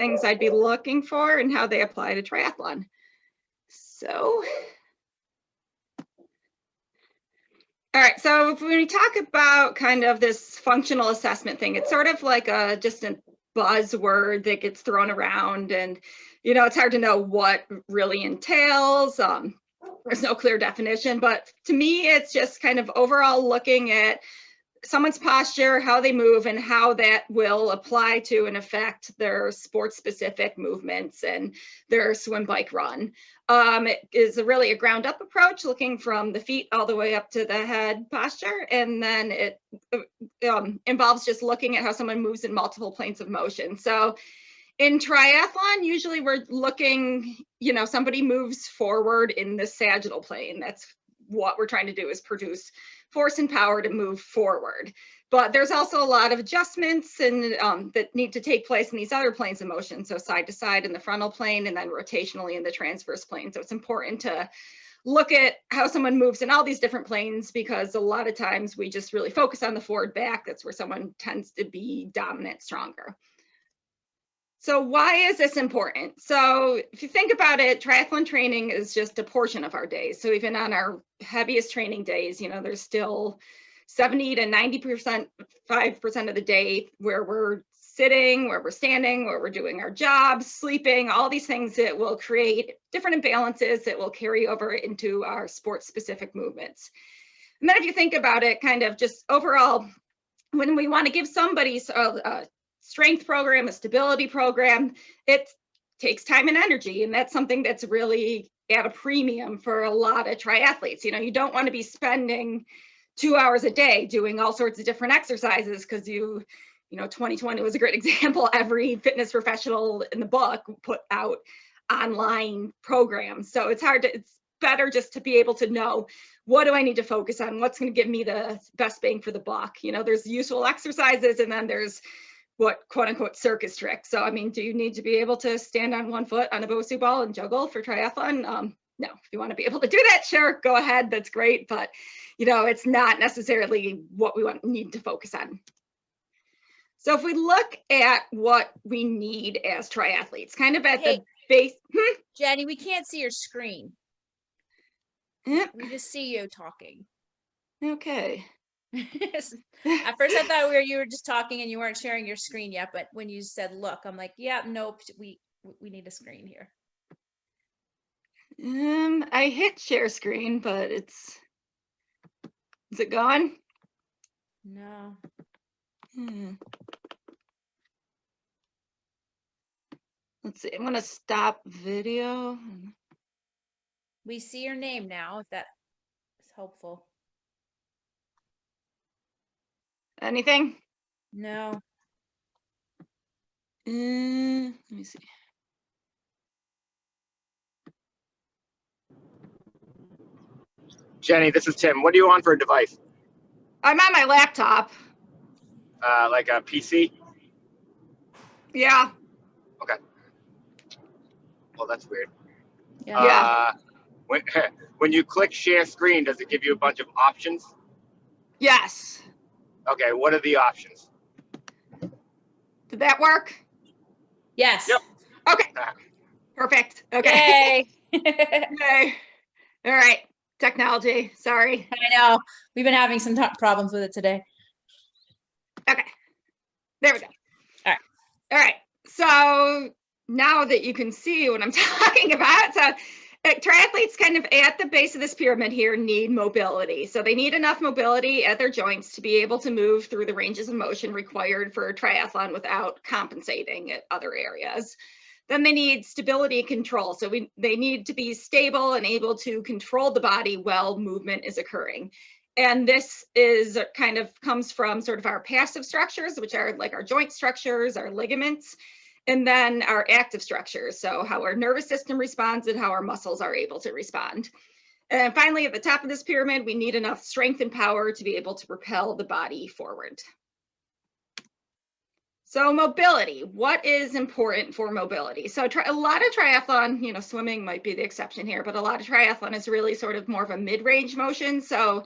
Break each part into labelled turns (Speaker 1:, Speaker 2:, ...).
Speaker 1: things I'd be looking for and how they apply to triathlon. So, all right, so if we talk about kind of this functional assessment thing, it's sort of like just a buzzword that gets thrown around, and it's hard to know what really entails. There's no clear definition, but to me, it's just kind of overall looking at someone's posture, how they move, and how that will apply to and affect their sport-specific movements and their swim, bike, run. It is really a ground-up approach, looking from the feet all the way up to the head posture, and then it involves just looking at how someone moves in multiple planes of motion. So in triathlon, usually we're looking, somebody moves forward in the sagittal plane. That's what we're trying to do, is produce force and power to move forward. But there's also a lot of adjustments and that need to take place in these other planes of motion. So side to side in the frontal plane, and then rotationally in the transverse plane. So it's important to look at how someone moves in all these different planes, because a lot of times we just really focus on the forward back. That's where someone tends to be dominant, stronger. So why is this important? So if you think about it, triathlon training is just a portion of our days. So even on our heaviest training days, there's still 70 to 90%, 5% of the day where we're sitting, where we're standing, where we're doing our jobs, sleeping, all these things that will create different imbalances that will carry over into our sport-specific movements. And then if you think about it, kind of just overall, when we want to give somebody a strength program, a stability program, it takes time and energy. And that's something that's really at a premium for a lot of triathletes. You don't want to be spending 2 hours a day doing all sorts of different exercises, because 2020 was a great example. Every fitness professional in the book put out online programs. So it's better just to be able to know, what do I need to focus on? What's going to give me the best bang for the buck? There's useful exercises, and then there's what quote unquote circus tricks. So, do you need to be able to stand on one foot on a Bosu ball and juggle for triathlon? No, if you want to be able to do that, sure, go ahead, that's great. But, it's not necessarily what we need to focus on. So if we look at what we need as triathletes, kind of at the base.
Speaker 2: Jenny, we can't see your screen. We just see you talking.
Speaker 1: Okay.
Speaker 2: At first I thought you were just talking and you weren't sharing your screen yet, but when you said look, I'm like, yeah, nope, we need a screen here.
Speaker 1: I hit share screen, but is it gone?
Speaker 2: No.
Speaker 1: Let's see, I'm gonna stop video.
Speaker 2: We see your name now, if that is helpful.
Speaker 1: Anything?
Speaker 2: No.
Speaker 1: Let me see.
Speaker 3: Jenny, this is Tim. What are you on for a device?
Speaker 1: I'm on my laptop.
Speaker 3: Like a PC?
Speaker 1: Yeah.
Speaker 3: Okay. Well, that's weird.
Speaker 1: Yeah.
Speaker 3: When you click share screen, does it give you a bunch of options?
Speaker 1: Yes.
Speaker 3: Okay, what are the options?
Speaker 1: Did that work?
Speaker 2: Yes.
Speaker 3: Yep.
Speaker 1: Okay. Perfect. Okay.
Speaker 2: Yay.
Speaker 1: Okay. All right. Technology. Sorry.
Speaker 2: I know. We've been having some problems with it today.
Speaker 1: Okay. There we go.
Speaker 2: All right.
Speaker 1: All right. So now that you can see what I'm talking about, so triathletes kind of at the base of this pyramid here need mobility. So they need enough mobility at their joints to be able to move through the ranges of motion required for a triathlon without compensating at other areas. Then they need stability and control. So they need to be stable and able to control the body while movement is occurring. And this comes from sort of our passive structures, which are like our joint structures, our ligaments, and then our active structures. So how our nervous system responds and how our muscles are able to respond. And finally, at the top of this pyramid, we need enough strength and power to be able to propel the body forward. So mobility, what is important for mobility? So a lot of triathlon, swimming might be the exception here, but a lot of triathlon is really sort of more of a mid-range motion. So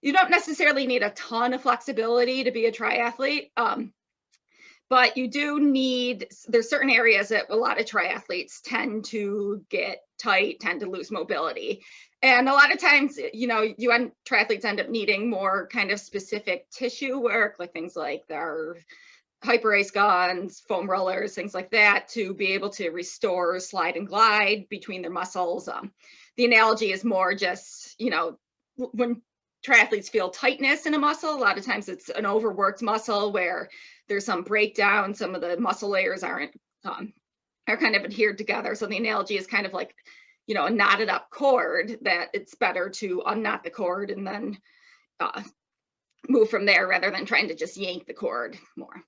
Speaker 1: you don't necessarily need a ton of flexibility to be a triathlete. but you do need, there's certain areas that a lot of triathletes tend to get tight, tend to lose mobility. And a lot of times, triathletes end up needing more kind of specific tissue work, like things like their hyperace guns, foam rollers, things like that, to be able to restore slide and glide between their muscles. The analogy is more just, when triathletes feel tightness in a muscle, a lot of times it's an overworked muscle where there's some breakdown, some of the muscle layers are kind of adhered together. So the analogy is kind of like, a knotted up cord, that it's better to unknot the cord and then move from there rather than trying to just yank the cord more.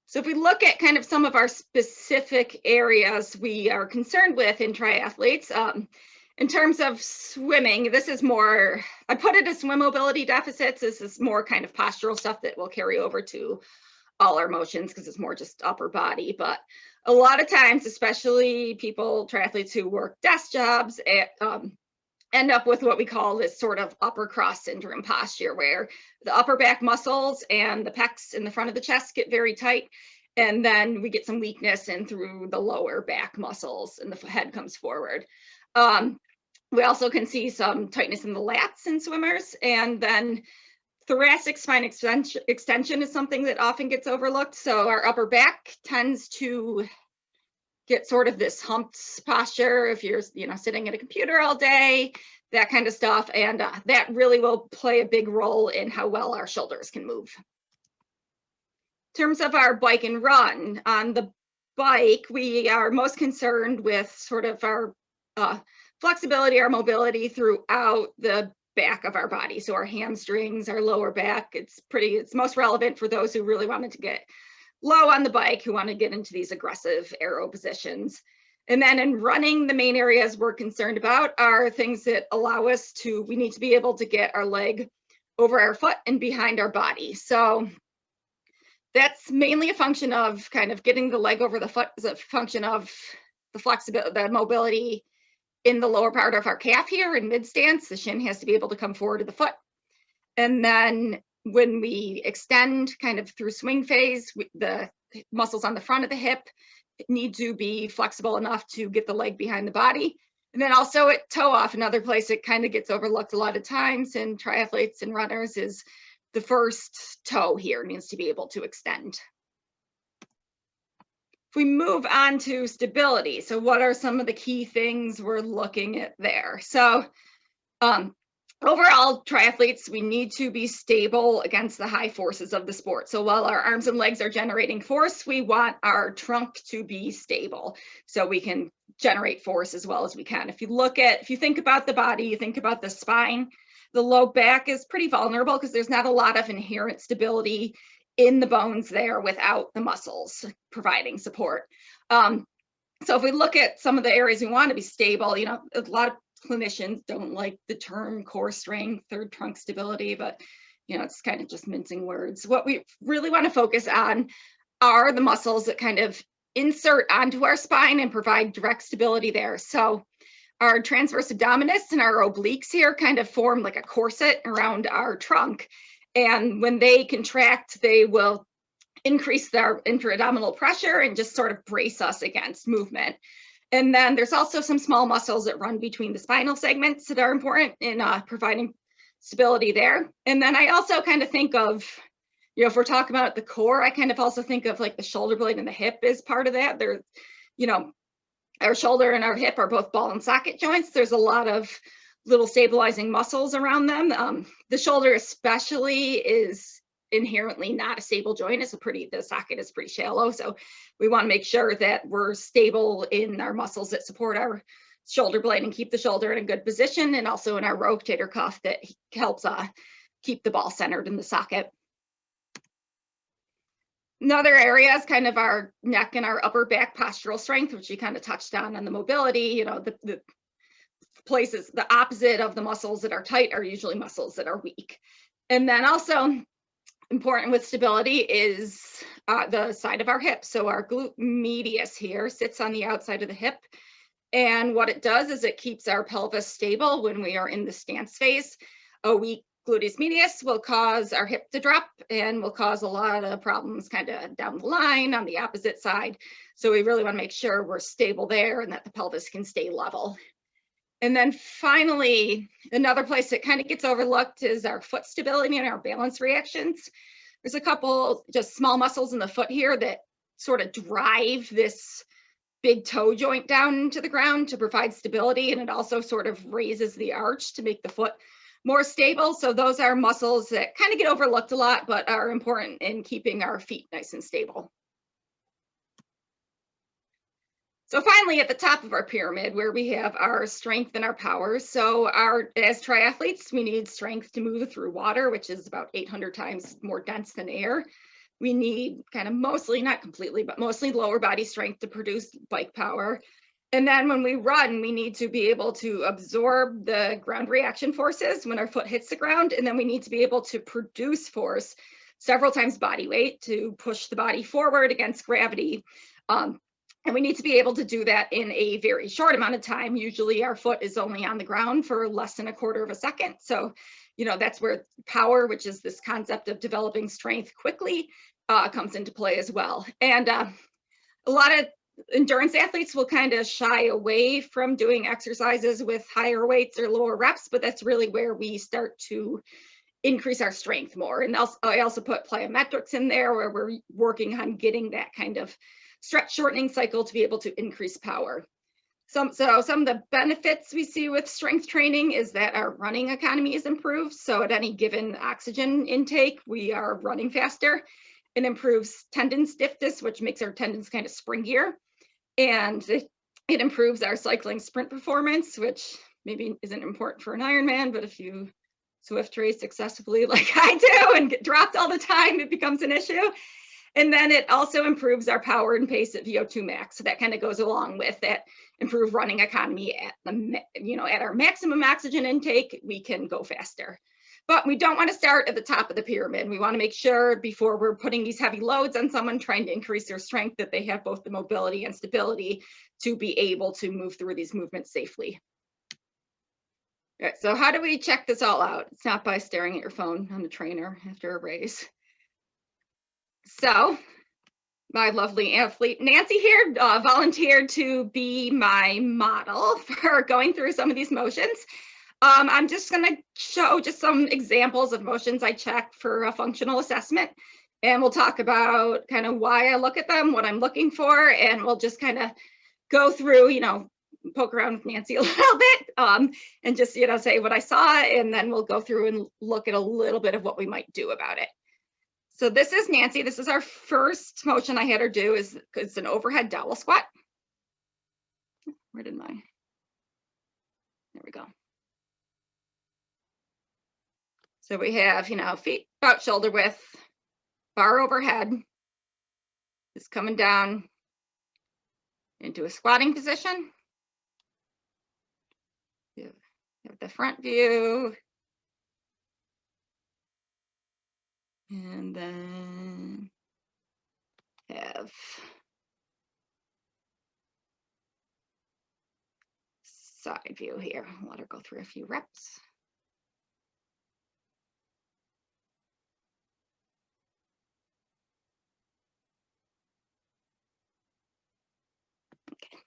Speaker 1: So if we look at kind of some of our specific areas we are concerned with in triathletes, in terms of swimming, this is more, I put it as swim mobility deficits. This is more kind of postural stuff that will carry over to all our motions because it's more just upper body. But a lot of times, especially triathletes who work desk jobs, end up with what we call this sort of upper cross syndrome posture, where the upper back muscles and the pecs in the front of the chest get very tight. And then we get some weakness in through the lower back muscles and the head comes forward. We also can see some tightness in the lats in swimmers. And then thoracic spine extension is something that often gets overlooked. So our upper back tends to get sort of this humped posture if you're, sitting at a computer all day, that kind of stuff. And that really will play a big role in how well our shoulders can move. In terms of our bike and run, on the bike, we are most concerned with sort of our flexibility, our mobility throughout the back of our body. So our hamstrings, our lower back, it's most relevant for those who really wanted to get low on the bike, who want to get into these aggressive aero positions. And then in running, the main areas we're concerned about are things that allow us to, we need to be able to get our leg over our foot and behind our body. So that's mainly a function of kind of getting the leg over the foot as a function of the flexibility, the mobility in the lower part of our calf here in mid stance. The shin has to be able to come forward to the foot. And then when we extend kind of through swing phase, the muscles on the front of the hip need to be flexible enough to get the leg behind the body. And then also at toe off, another place it kind of gets overlooked a lot of times in triathletes and runners, is the first toe here needs to be able to extend. If we move on to stability, so what are some of the key things we're looking at there? So overall, triathletes, we need to be stable against the high forces of the sport. So while our arms and legs are generating force, we want our trunk to be stable so we can generate force as well as we can. If you think about the body, you think about the spine, the low back is pretty vulnerable because there's not a lot of inherent stability in the bones there without the muscles providing support. So if we look at some of the areas we want to be stable, a lot of clinicians don't like the term core strength or trunk stability, but it's kind of just mincing words. What we really want to focus on are the muscles that kind of insert onto our spine and provide direct stability there. So our transverse abdominis and our obliques here kind of form like a corset around our trunk. And when they contract, they will increase their intra-abdominal pressure and just sort of brace us against movement. And then there's also some small muscles that run between the spinal segments that are important in providing stability there. And then I also kind of think of, if we're talking about the core, I kind of also think of like the shoulder blade and the hip as part of that. There, our shoulder and our hip are both ball and socket joints. There's a lot of little stabilizing muscles around them. The shoulder especially is inherently not a stable joint. The socket is pretty shallow. So we want to make sure that we're stable in our muscles that support our shoulder blade and keep the shoulder in a good position, and also in our rotator cuff that helps keep the ball centered in the socket. Another area is kind of our neck and our upper back postural strength, which you kind of touched on the mobility. The places, the opposite of the muscles that are tight are usually muscles that are weak. And then also important with stability is the side of our hip. So our glute medius here sits on the outside of the hip. And what it does is it keeps our pelvis stable when we are in the stance phase. A weak gluteus medius will cause our hip to drop and will cause a lot of problems kind of down the line on the opposite side. So we really want to make sure we're stable there and that the pelvis can stay level. And then finally, another place that kind of gets overlooked is our foot stability and our balance reactions. There's a couple just small muscles in the foot here that sort of drive this big toe joint down into the ground to provide stability, and it also sort of raises the arch to make the foot more stable. So those are muscles that kind of get overlooked a lot, but are important in keeping our feet nice and stable. So finally, at the top of our pyramid, where we have our strength and our power. So as triathletes, we need strength to move through water, which is about 800 times more dense than air. We need kind of mostly, not completely, but mostly lower body strength to produce bike power. And then when we run, we need to be able to absorb the ground reaction forces when our foot hits the ground. And then we need to be able to produce force several times body weight to push the body forward against gravity. And we need to be able to do that in a very short amount of time. Usually our foot is only on the ground for less than a quarter of a second. So, that's where power, which is this concept of developing strength quickly, comes into play as well. And a lot of endurance athletes will kind of shy away from doing exercises with higher weights or lower reps, but that's really where we start to increase our strength more. And I also put plyometrics in there, where we're working on getting that kind of stretch shortening cycle to be able to increase power. So some of the benefits we see with strength training is that our running economy is improved. So at any given oxygen intake, we are running faster. It improves tendon stiffness, which makes our tendons kind of springier. And it improves our cycling sprint performance, which maybe isn't important for an Ironman, but if you Swift race successfully like I do and get dropped all the time, it becomes an issue. And then it also improves our power and pace at VO2 max. So that kind of goes along with that improved running economy at at our maximum oxygen intake, we can go faster. But we don't want to start at the top of the pyramid. We want to make sure before we're putting these heavy loads on someone trying to increase their strength that they have both the mobility and stability to be able to move through these movements safely. All right, so how do we check this all out? It's not by staring at your phone on the trainer after a race. So my lovely athlete Nancy here volunteered to be my model for going through some of these motions. I'm just going to show just some examples of motions I check for a functional assessment, and we'll talk about kind of why I look at them, what I'm looking for, and we'll just kind of go through, poke around with Nancy a little bit and just, say what I saw, and then we'll go through and look at a little bit of what we might do about it. So this is Nancy. This is our first motion I had her do. It's an overhead dowel squat. Where did there we go. So we have, feet about shoulder width, bar overhead, just coming down into a squatting position. You have the front view. And then have side view here. Let her go through a few reps. Okay.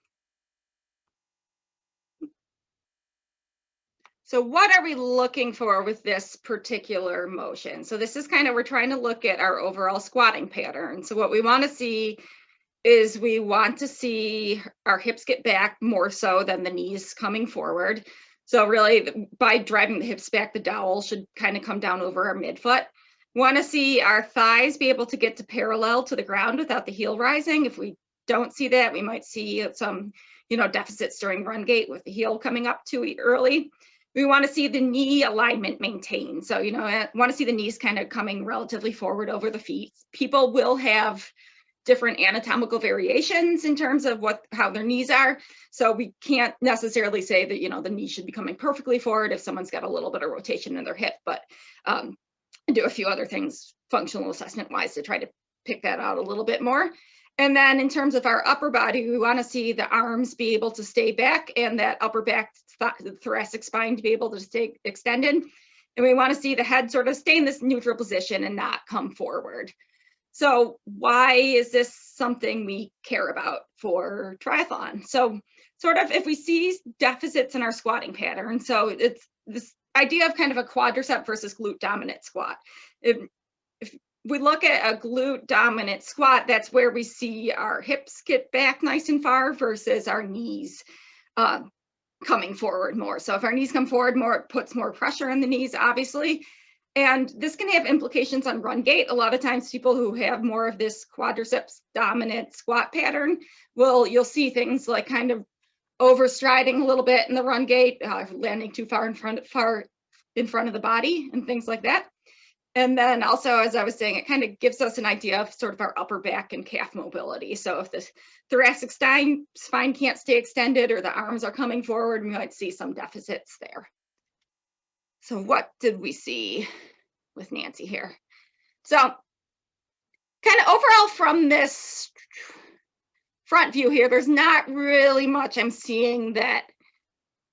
Speaker 1: So what are we looking for with this particular motion? So this is we're trying to look at our overall squatting pattern. So what we want to see is we want to see our hips get back more so than the knees coming forward. So really by driving the hips back, the dowel should kind of come down over our midfoot. We want to see our thighs be able to get to parallel to the ground without the heel rising. If we don't see that, we might see some, deficits during run gait with the heel coming up too early. We want to see the knee alignment maintained. So, I want to see the knees kind of coming relatively forward over the feet. People will have different anatomical variations in terms of how their knees are. So we can't necessarily say that, the knee should be coming perfectly forward if someone's got a little bit of rotation in their hip, but do a few other things functional assessment wise to try to pick that out a little bit more. And then in terms of our upper body, we want to see the arms be able to stay back and that upper back, the thoracic spine to be able to stay extended. And we want to see the head sort of stay in this neutral position and not come forward. So why is this something we care about for triathlon? So sort of if we see deficits in our squatting pattern, so it's this idea of kind of a quadricep versus glute dominant squat. If we look at a glute dominant squat, that's where we see our hips get back nice and far versus our knees coming forward more. So if our knees come forward more, it puts more pressure on the knees, obviously. And this can have implications on run gait. A lot of times people who have more of this quadriceps dominant squat pattern you'll see things like kind of overstriding a little bit in the run gait, landing too far in front of the body and things like that. And then also, as I was saying, it kind of gives us an idea of sort of our upper back and calf mobility. So if the thoracic spine can't stay extended or the arms are coming forward, we might see some deficits there. So what did we see with Nancy here? So kind of overall from this front view here, there's not really much I'm seeing that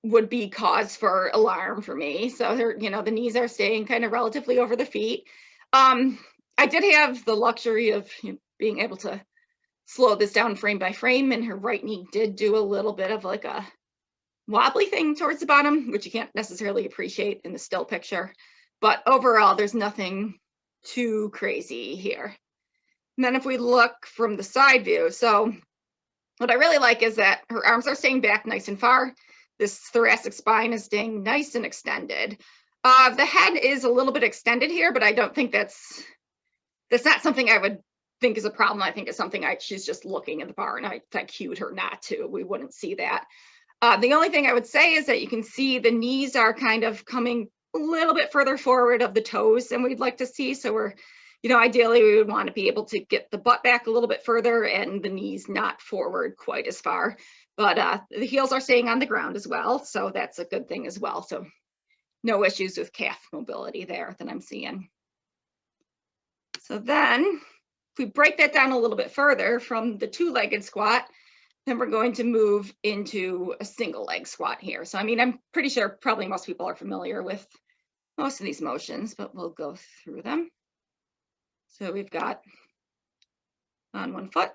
Speaker 1: would be cause for alarm for me. So the knees are staying kind of relatively over the feet. I did have the luxury of being able to slow this down frame by frame, and her right knee did do a little bit of like a wobbly thing towards the bottom, which you can't necessarily appreciate in the still picture. But overall, there's nothing too crazy here. And then if we look from the side view, so what I really like is that her arms are staying back nice and far. This thoracic spine is staying nice and extended. The head is a little bit extended here, but I don't think that's not something I would think is a problem. I think it's something she's just looking at the bar, and I cued her not to. We wouldn't see that. The only thing I would say is that you can see the knees are kind of coming a little bit further forward of the toes than we'd like to see. So we're, ideally we would want to be able to get the butt back a little bit further and the knees not forward quite as far. But the heels are staying on the ground as well. So that's a good thing as well. So no issues with calf mobility there that I'm seeing. So then if we break that down a little bit further from the two-legged squat, then we're going to move into a single leg squat here. So, I mean, I'm pretty sure probably most people are familiar with most of these motions, but we'll go through them. So we've got on one foot,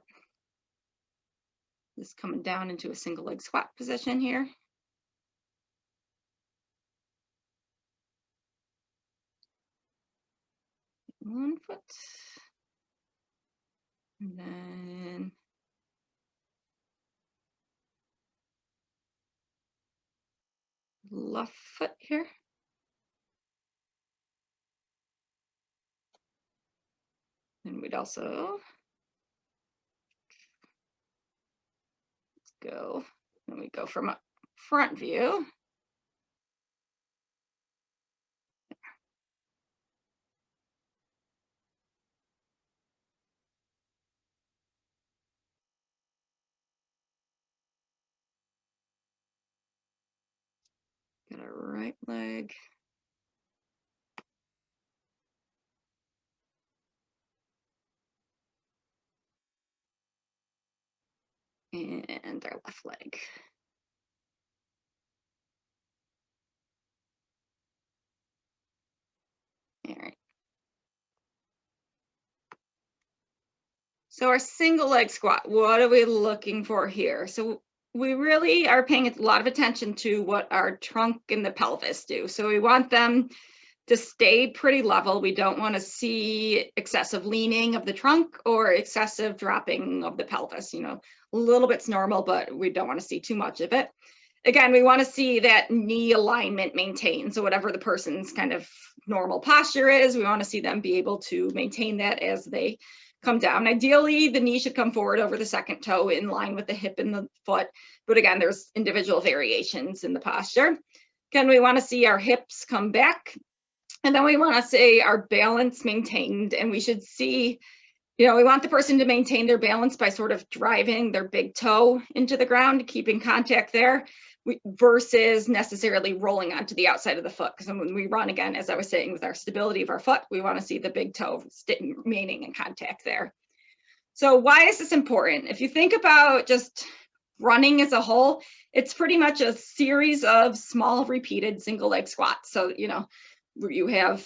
Speaker 1: just coming down into a single leg squat position here. One foot. And then left foot here. And we'd also go, and we go from a front view. Got our right leg. And our left leg. All right. So our single leg squat, what are we looking for here? So we really are paying a lot of attention to what our trunk and the pelvis do. So we want them to stay pretty level. We don't want to see excessive leaning of the trunk or excessive dropping of the pelvis. A little bit's normal, but we don't want to see too much of it. Again, we want to see that knee alignment maintained. So whatever the person's kind of normal posture is, we want to see them be able to maintain that as they come down. Ideally, the knee should come forward over the second toe in line with the hip and the foot. But again, there's individual variations in the posture. Again, we want to see our hips come back. And then we want to see our balance maintained. And we should see, we want the person to maintain their balance by sort of driving their big toe into the ground, keeping contact there, versus necessarily rolling onto the outside of the foot. Because when we run, again, as I was saying, with our stability of our foot, we want to see the big toe remaining in contact there. So why is this important? If you think about just running as a whole, it's pretty much a series of small repeated single leg squats. So, you have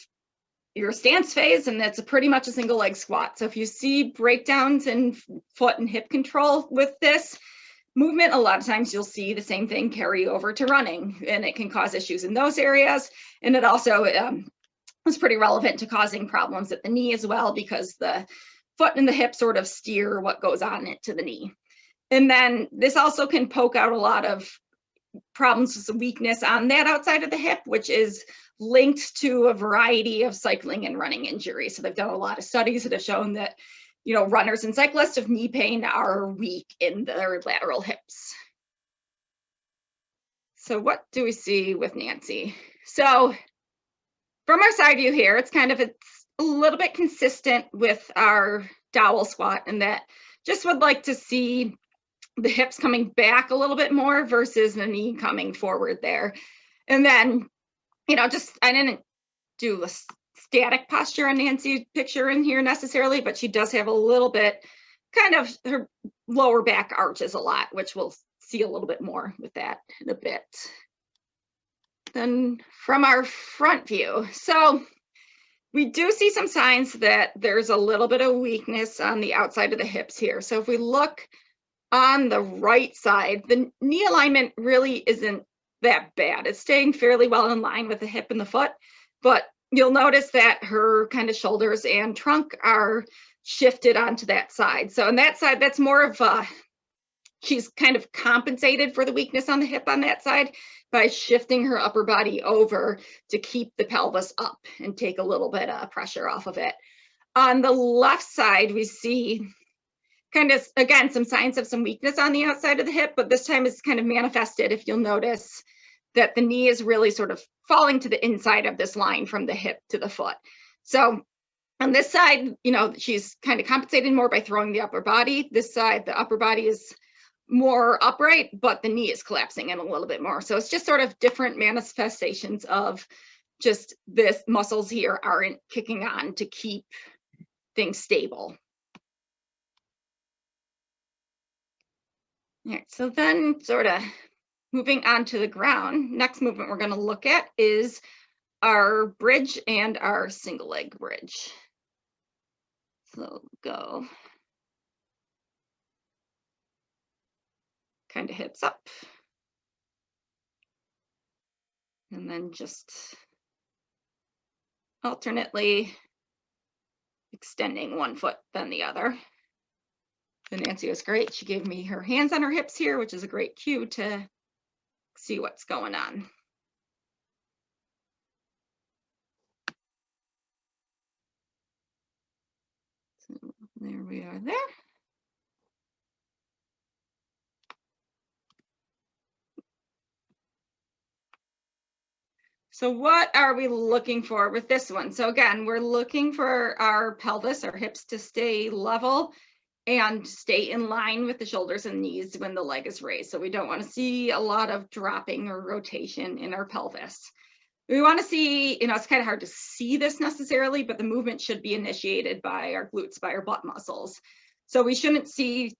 Speaker 1: your stance phase, and that's pretty much a single leg squat. So if you see breakdowns in foot and hip control with this movement, a lot of times you'll see the same thing carry over to running, and it can cause issues in those areas. And it also is pretty relevant to causing problems at the knee as well, because the foot and the hip sort of steer what goes on it to the knee. And then this also can poke out a lot of problems with weakness on that outside of the hip, which is linked to a variety of cycling and running injuries. So they've done a lot of studies that have shown that, you know, runners and cyclists with knee pain are weak in their lateral hips. So what do we see with Nancy? So from our side view here, it's a little bit consistent with our dowel squat, and that just would like to see the hips coming back a little bit more versus the knee coming forward there. And then, you know, I didn't do a static posture on Nancy's picture in here necessarily, but she does have a little bit, kind of her lower back arches a lot, which we'll see a little bit more with that in a bit. Then from our front view, so we do see some signs that there's a little bit of weakness on the outside of the hips here. So if we look on the right side, the knee alignment really isn't that bad. It's staying fairly well in line with the hip and the foot, but you'll notice that her kind of shoulders and trunk are shifted onto that side. So on that side, that's more of she's kind of compensated for the weakness on the hip on that side by shifting her upper body over to keep the pelvis up and take a little bit of pressure off of it. On the left side, we see kind of, again, some signs of some weakness on the outside of the hip, but this time it's kind of manifested, if you'll notice, that the knee is really sort of falling to the inside of this line from the hip to the foot. So on this side, you know, she's kind of compensating more by throwing the upper body. This side, the upper body is more upright, but the knee is collapsing in a little bit more. So it's just sort of different manifestations of just this muscles here aren't kicking on to keep things stable. All right, so then sort of moving on to the ground, next movement we're going to look at is our bridge and our single leg bridge. So go kind of hips up, and then just alternately extending one foot then the other. And Nancy was great. She gave me her hands on her hips here, which is a great cue to see what's going on. So there we are there. So what are we looking for with this one? So again, we're looking for our pelvis, our hips to stay level and stay in line with the shoulders and knees when the leg is raised. So we don't want to see a lot of dropping or rotation in our pelvis. We want to see, you know, it's kind of hard to see this necessarily, but the movement should be initiated by our glutes, by our butt muscles. So we shouldn't see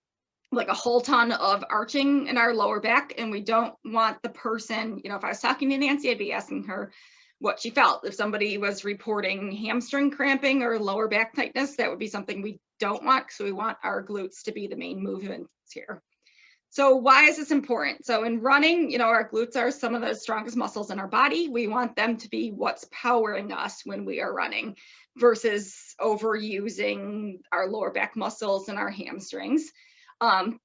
Speaker 1: like a whole ton of arching in our lower back, and we don't want the person, you know, if I was talking to Nancy, I'd be asking her what she felt. If somebody was reporting hamstring cramping or lower back tightness, that would be something we don't want, so we want our glutes to be the main movements here. So why is this important? So in running, you know, our glutes are some of the strongest muscles in our body. We want them to be what's powering us when we are running versus overusing our lower back muscles and our hamstrings. And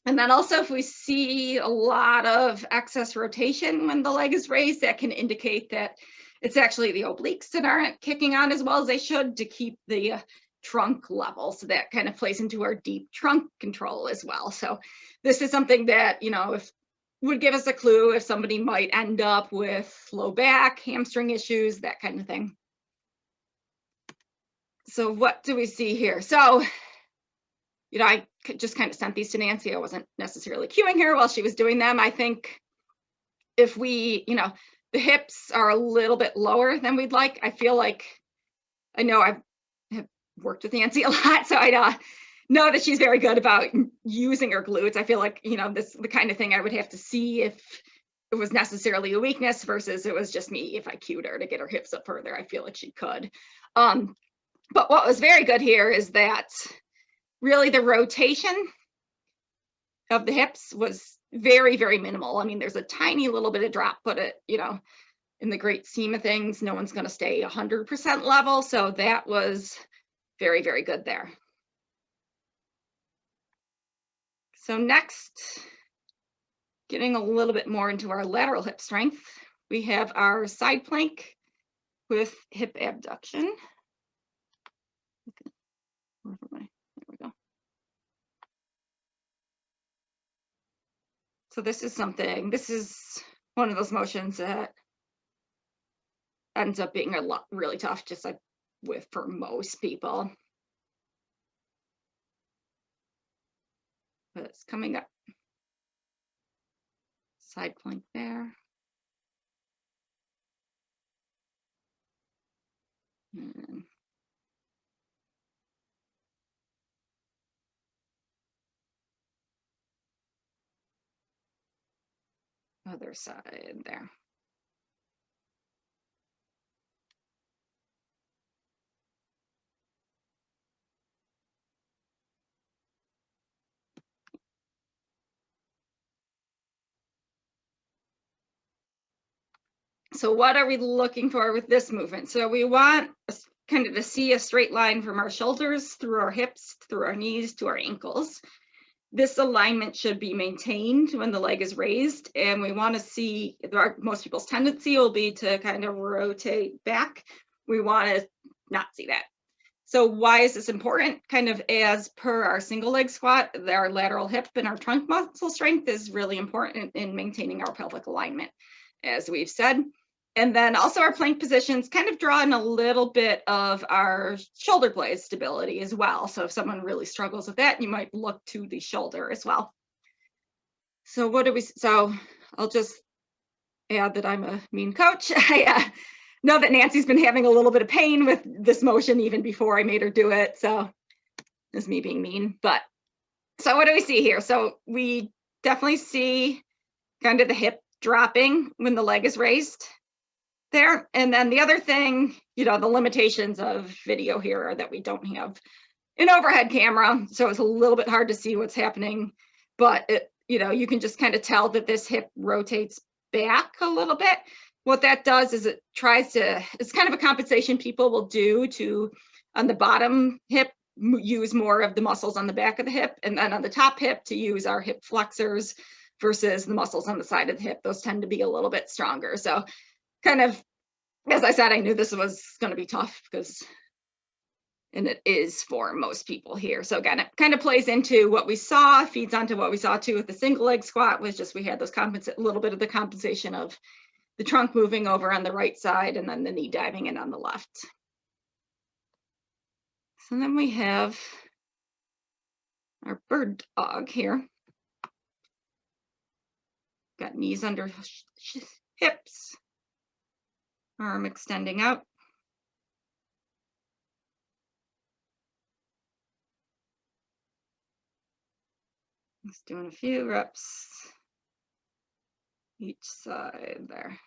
Speaker 1: then also if we see a lot of excess rotation when the leg is raised, that can indicate that it's actually the obliques that aren't kicking on as well as they should to keep the trunk level. So that kind of plays into our deep trunk control as well. So this is something that, you know, if would give us a clue if somebody might end up with low back, hamstring issues, that kind of thing. So what do we see here? So, you know, I just kind of sent these to Nancy. I wasn't necessarily cueing her while she was doing them. I think if we, you know, the hips are a little bit lower than we'd like. I feel like, I know I have worked with Nancy a lot, so I know that she's very good about using her glutes. I feel like, you know, this is the kind of thing I would have to see if it was necessarily a weakness versus it was just me. If I cued her to get her hips up further, I feel like she could. But what was very good here is that really the rotation of the hips was very, very minimal. I mean, there's a tiny little bit of drop, but it, you know, in the great scheme of things, no one's going to stay 100% level. So that was very, very good there. So next, getting a little bit more into our lateral hip strength, we have our side plank with hip abduction. There we go. So this is one of those motions that ends up being really tough, just like for most people. But it's coming up. Side plank there. And other side there. So what are we looking for with this movement? So we want kind of to see a straight line from our shoulders through our hips, through our knees to our ankles. This alignment should be maintained when the leg is raised, and we want to see, most people's tendency will be to kind of rotate back. We want to not see that. So why is this important? Kind of as per our single leg squat, our lateral hip and our trunk muscle strength is really important in maintaining our pelvic alignment, as we've said. And then also our plank positions kind of draw in a little bit of our shoulder blade stability as well. So if someone really struggles with that, you might look to the shoulder as well. So so I'll just add that I'm a mean coach. I know that Nancy's been having a little bit of pain with this motion even before I made her do it. So it's me being mean. But so what do we see here? So we definitely see kind of the hip dropping when the leg is raised there. And then the other thing, you know, the limitations of video here are that we don't have an overhead camera. So it's a little bit hard to see what's happening, but it, you know, you can just kind of tell that this hip rotates back a little bit. What that does is it tries to, it's kind of a compensation people will do to, on the bottom hip, use more of the muscles on the back of the hip, and then on the top hip to use our hip flexors versus the muscles on the side of the hip. Those tend to be a little bit stronger. So kind of, as I said, I knew this was going to be tough and it is for most people here. So again, it kind of plays into what we saw, feeds onto what we saw too with the single leg squat, was just we had those a little bit of the compensation of the trunk moving over on the right side and then the knee diving in on the left. So then we have our bird dog here. Got knees under hips. Arm extending out. Just doing a few reps each side there.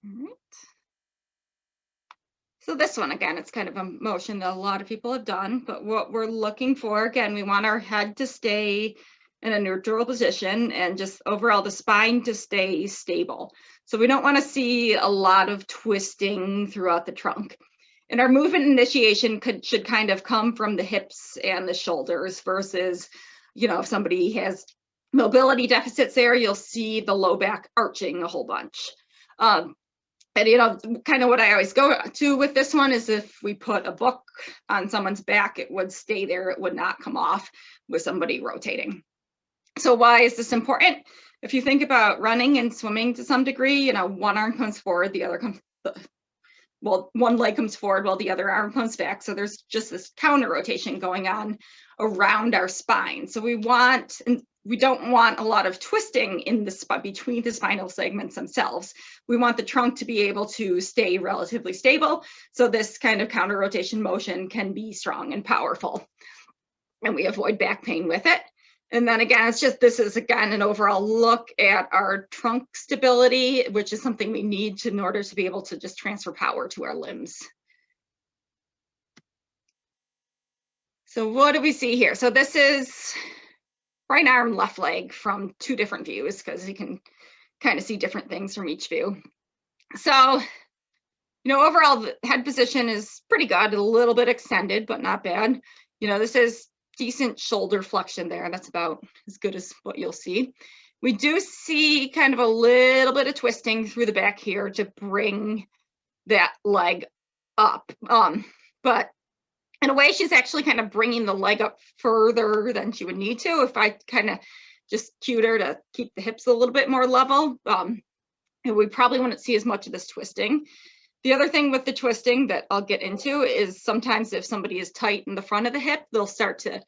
Speaker 1: All right. So this one, again, it's kind of a motion that a lot of people have done, but what we're looking for, again, we want our head to stay in a neutral position and just overall the spine to stay stable. So we don't want to see a lot of twisting throughout the trunk. And our movement initiation should kind of come from the hips and the shoulders versus, you know, if somebody has mobility deficits there, you'll see the low back arching a whole bunch. And, you know, kind of what I always go to with this one is if we put a book on someone's back, it would stay there. It would not come off with somebody rotating. So why is this important? If you think about running and swimming to some degree, you know, one arm comes forward, the other comes, well, one leg comes forward while the other arm comes back. So there's just this counter rotation going on around our spine. So we don't want a lot of twisting in the between the spinal segments themselves. We want the trunk to be able to stay relatively stable. So this kind of counter rotation motion can be strong and powerful. and we avoid back pain with it. And then again, this is again an overall look at our trunk stability, which is something we need in order to be able to just transfer power to our limbs. So what do we see here? So this is right arm, left leg from 2 different views, because you can kind of see different things from each view. So, overall the head position is pretty good, a little bit extended, but not bad. This is decent shoulder flexion there. That's about as good as what you'll see. We do see kind of a little bit of twisting through the back here to bring that leg up. But in a way, she's actually kind of bringing the leg up further than she would need to if I kind of just cued her to keep the hips a little bit more level. And we probably wouldn't see as much of this twisting. The other thing with the twisting that I'll get into is sometimes if somebody is tight in the front of the hip, they'll start to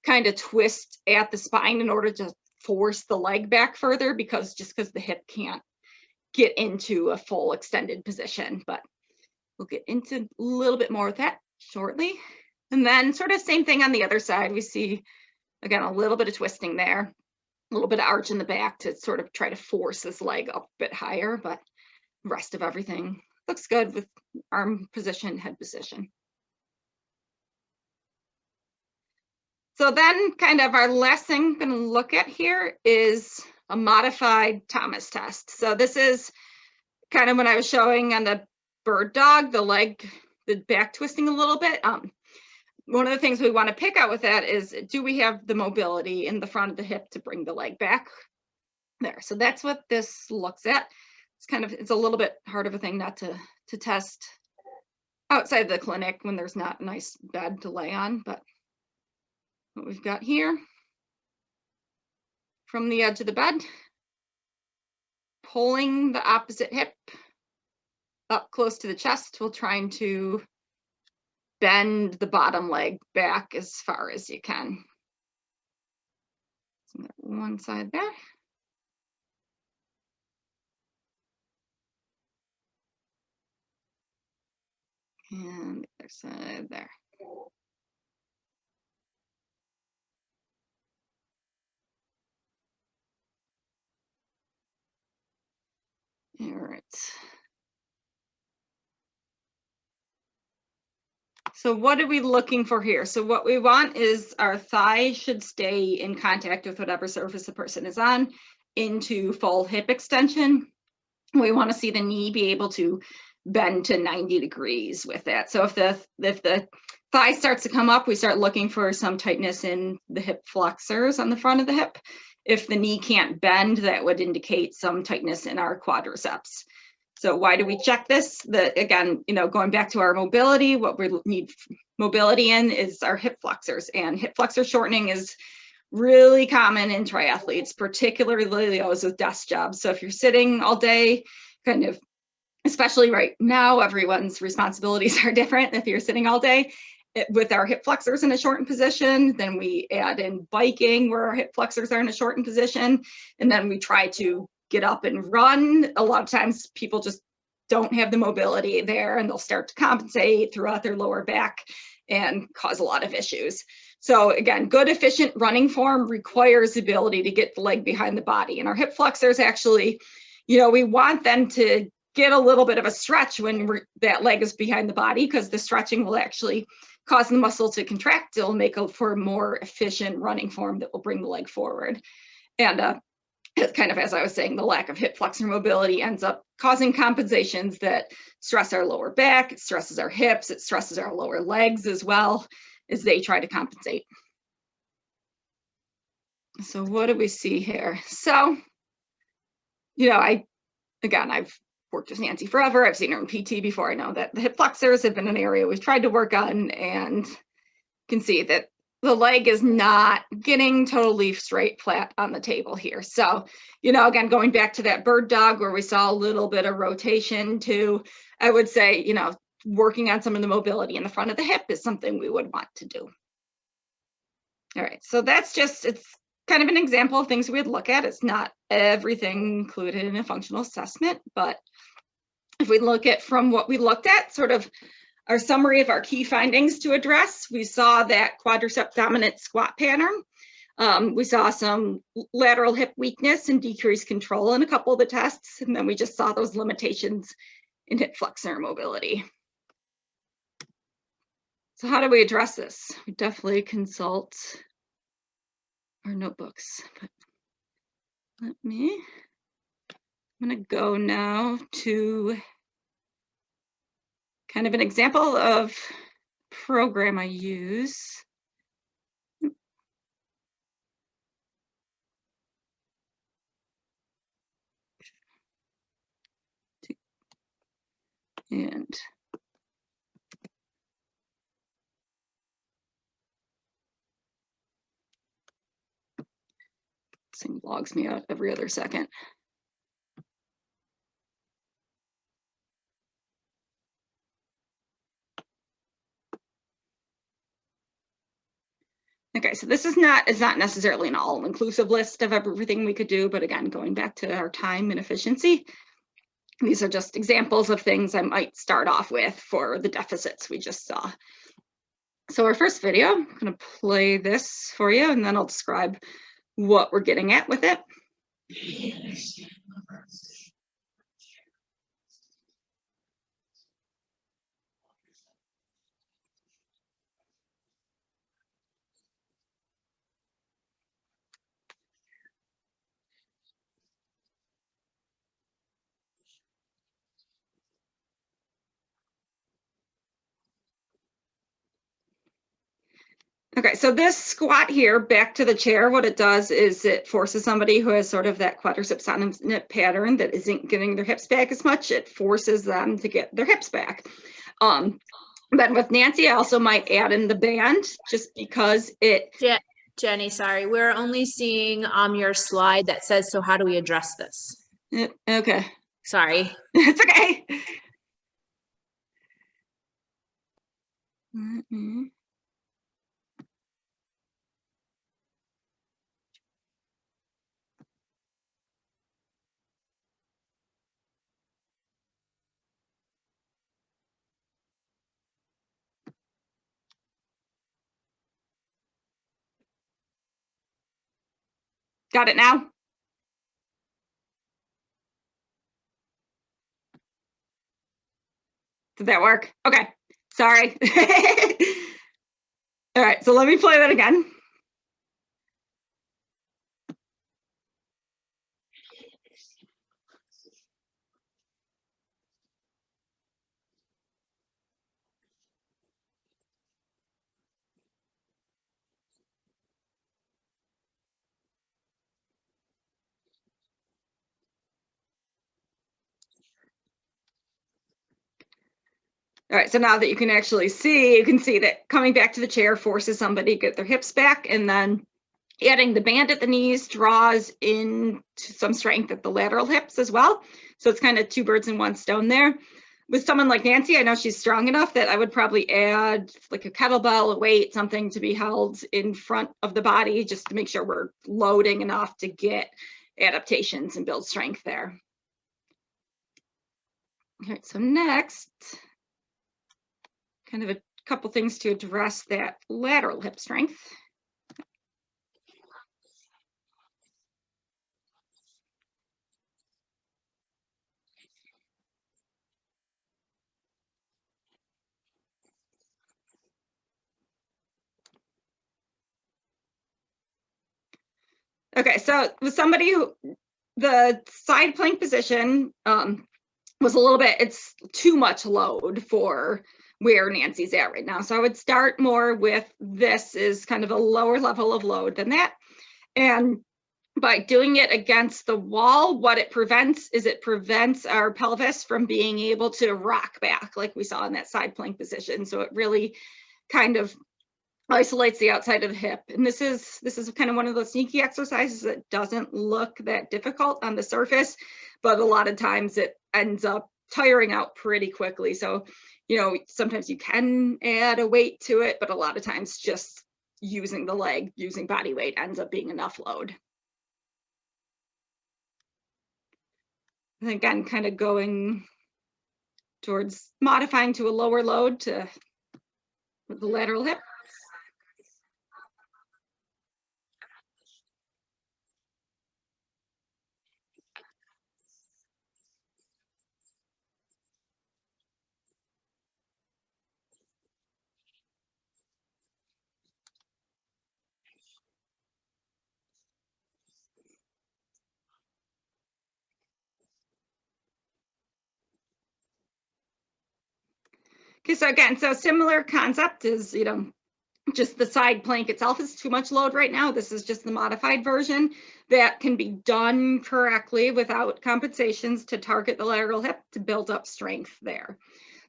Speaker 1: kind of twist at the spine in order to force the leg back further, because the hip can't get into a full extended position. But we'll get into a little bit more of that shortly. And then sort of same thing on the other side. We see, again, a little bit of twisting there, a little bit of arch in the back to sort of try to force this leg up a bit higher, but the rest of everything looks good with arm position, head position. So then kind of our last thing I'm going to look at here is a modified Thomas test. So this is kind of when I was showing on the bird dog, the back twisting a little bit. One of the things we want to pick out with that is, do we have the mobility in the front of the hip to bring the leg back there? So that's what this looks at. It's a little bit hard of a thing not to test outside the clinic when there's not a nice bed to lay on. But what we've got here, from the edge of the bed, pulling the opposite hip up close to the chest, while trying to bend the bottom leg back as far as you can. So one side there. And the other side there. All right. So what are we looking for here? So what we want is our thigh should stay in contact with whatever surface the person is on into full hip extension. We want to see the knee be able to bend to 90 degrees with that. So if the thigh starts to come up, we start looking for some tightness in the hip flexors on the front of the hip. If the knee can't bend, that would indicate some tightness in our quadriceps. So why do we check this? Again, going back to our mobility, what we need mobility in is our hip flexors, and hip flexor shortening is really common in triathletes, particularly those with desk jobs. So if you're sitting all day, kind of, especially right now, everyone's responsibilities are different. If you're sitting all day with our hip flexors in a shortened position, then we add in biking where our hip flexors are in a shortened position, and then we try to get up and run. A lot of times people just don't have the mobility there, and they'll start to compensate throughout their lower back and cause a lot of issues. So again, good efficient running form requires the ability to get the leg behind the body. And our hip flexors actually, we want them to get a little bit of a stretch when that leg is behind the body, because the stretching will actually cause the muscle to contract. It'll make for a more efficient running form that will bring the leg forward. And it's kind of, as I was saying, the lack of hip flexor mobility ends up causing compensations that stress our lower back, it stresses our hips, it stresses our lower legs as well as they try to compensate. So what do we see here? So, I've worked with Nancy forever. I've seen her in PT before. I know that the hip flexors have been an area we've tried to work on, and you can see that the leg is not getting totally straight flat on the table here. So, again, going back to that bird dog where we saw a little bit of rotation too, I would say, working on some of the mobility in the front of the hip is something we would want to do. All right, so it's kind of an example of things we'd look at. It's not everything included in a functional assessment, but if we look at from what we looked at, sort of our summary of our key findings to address. We saw that quadricep dominant squat pattern. We saw some lateral hip weakness and decreased control in a couple of the tests, and then we just saw those limitations in hip flexor mobility. So how do we address this? We definitely consult our notebooks. But I'm gonna go now to kind of an example of program I use. And this thing logs me out every other second. Okay, so this is not necessarily an all-inclusive list of everything we could do, but again, going back to our time and efficiency, these are just examples of things I might start off with for the deficits we just saw. So our first video, I'm going to play this for you, and then I'll describe what we're getting at with it. Okay, so this squat here, back to the chair, what it does is it forces somebody who has sort of that quadricep dominant pattern that isn't getting their hips back as much, it forces them to get their hips back. Then with Nancy, I also might add in the band just because it...
Speaker 2: Jenny, sorry, we're only seeing your slide that says, so how do we address this?
Speaker 1: Okay.
Speaker 2: Sorry.
Speaker 1: It's okay. Got it now? Did that work? Okay, sorry. All right, so let me play that again. All right, so now that you can actually see, you can see that coming back to the chair forces somebody to get their hips back, and then adding the band at the knees draws in some strength at the lateral hips as well. So it's kind of two birds in one stone there. With someone like Nancy, I know she's strong enough that I would probably add like a kettlebell, a weight, something to be held in front of the body just to make sure we're loading enough to get adaptations and build strength there. All right, so next, kind of a couple things to address that lateral hip strength. Okay, so with somebody who, the side plank position was a little bit, it's too much load for where Nancy's at right now. So I would start more with this is kind of a lower level of load than that. And by doing it against the wall, what it prevents is it prevents our pelvis from being able to rock back like we saw in that side plank position. So it really kind of isolates the outside of the hip. And this is kind of one of those sneaky exercises that doesn't look that difficult on the surface, but a lot of times it ends up tiring out pretty quickly. So, you know, sometimes you can add a weight to it, but a lot of times just using the leg, using body weight ends up being enough load. And again, kind of going towards modifying to a lower load to with the lateral hip. Okay, so again, so similar concept is, just the side plank itself is too much load right now. This is just the modified version that can be done correctly without compensations to target the lateral hip to build up strength there.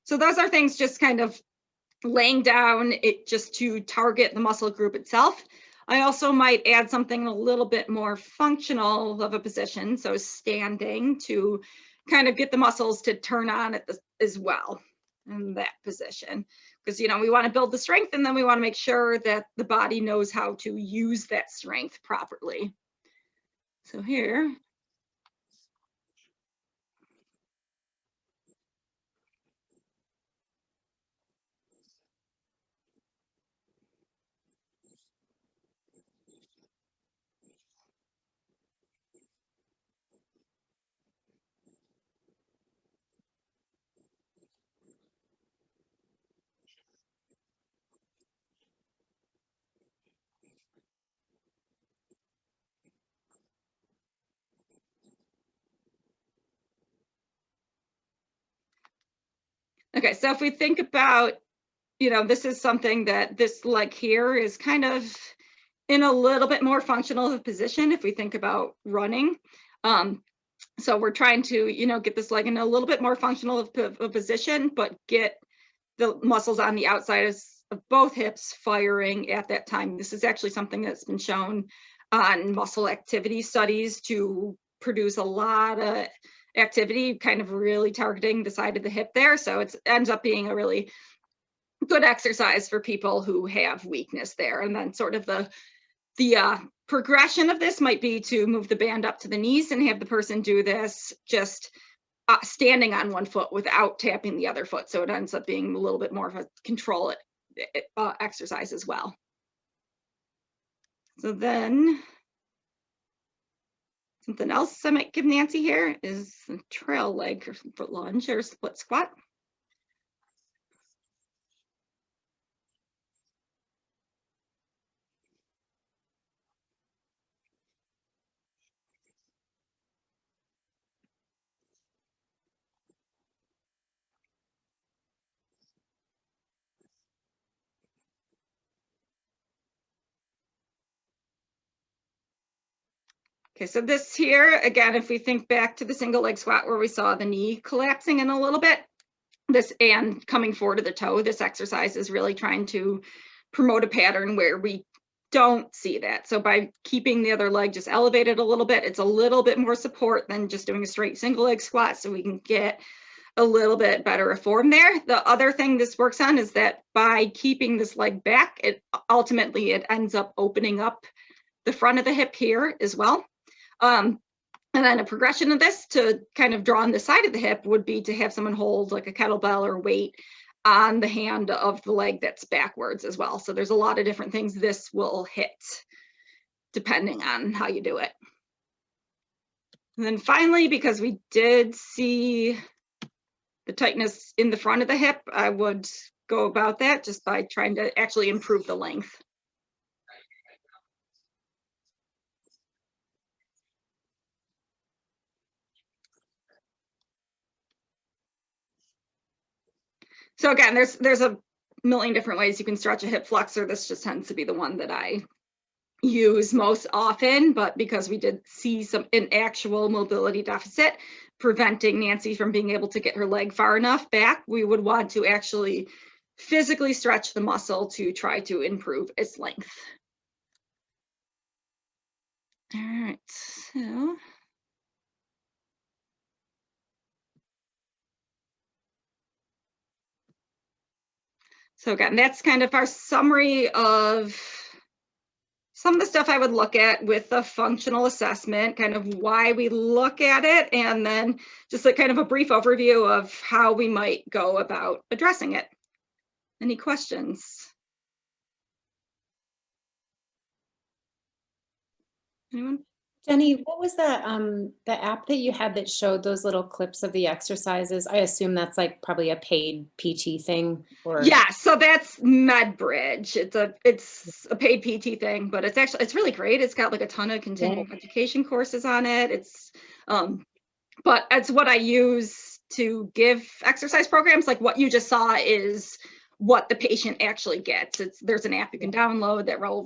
Speaker 1: So those are things just kind of laying down it just to target the muscle group itself. I also might add something a little bit more functional of a position, so standing, to kind of get the muscles to turn on as well in that position, because we want to build the strength, and then we want to make sure that the body knows how to use that strength properly. So here, okay, so if we think about, this is something that this leg here is kind of in a little bit more functional of a position if we think about running. So we're trying to, get this leg in a little bit more functional of a position, but get the muscles on the outside of both hips firing at that time. This is actually something that's been shown on muscle activity studies to produce a lot of activity, kind of really targeting the side of the hip there. So it ends up being a really good exercise for people who have weakness there. And then sort of the progression of this might be to move the band up to the knees and have the person do this just standing on one foot without tapping the other foot. So it ends up being a little bit more of a control exercise as well. So then something else I might give Nancy here is a trail leg or foot lunge or split squat. Okay, so this here, again, if we think back to the single leg squat where we saw the knee collapsing in a little bit, this and coming forward to the toe, this exercise is really trying to promote a pattern where we don't see that. So by keeping the other leg just elevated a little bit, it's a little bit more support than just doing a straight single leg squat, so we can get a little bit better form there. The other thing this works on is that by keeping this leg back, it ends up opening up the front of the hip here as well. And then a progression of this to kind of draw on the side of the hip would be to have someone hold like a kettlebell or weight on the hand of the leg that's backwards as well. So there's a lot of different things this will hit depending on how you do it. And then finally, because we did see the tightness in the front of the hip, I would go about that just by trying to actually improve the length. So again, there's a million different ways you can stretch a hip flexor. This just tends to be the one that I use most often, but because we did see an actual mobility deficit preventing Nancy from being able to get her leg far enough back, we would want to actually physically stretch the muscle to try to improve its length. All right, so again, that's kind of our summary of some of the stuff I would look at with the functional assessment, kind of why we look at it, and then just a kind of a brief overview of how we might go about addressing it. Any questions? Anyone?
Speaker 4: Jenny, what was the app that you had that showed those little clips of the exercises? I assume that's like probably a paid PT thing, or
Speaker 1: Yeah, so that's MedBridge. It's a paid PT thing, but it's really great. It's got like a ton of continuing education courses on it. It's but it's what I use to give exercise programs. Like what you just saw is what the patient actually gets. There's an app you can download that will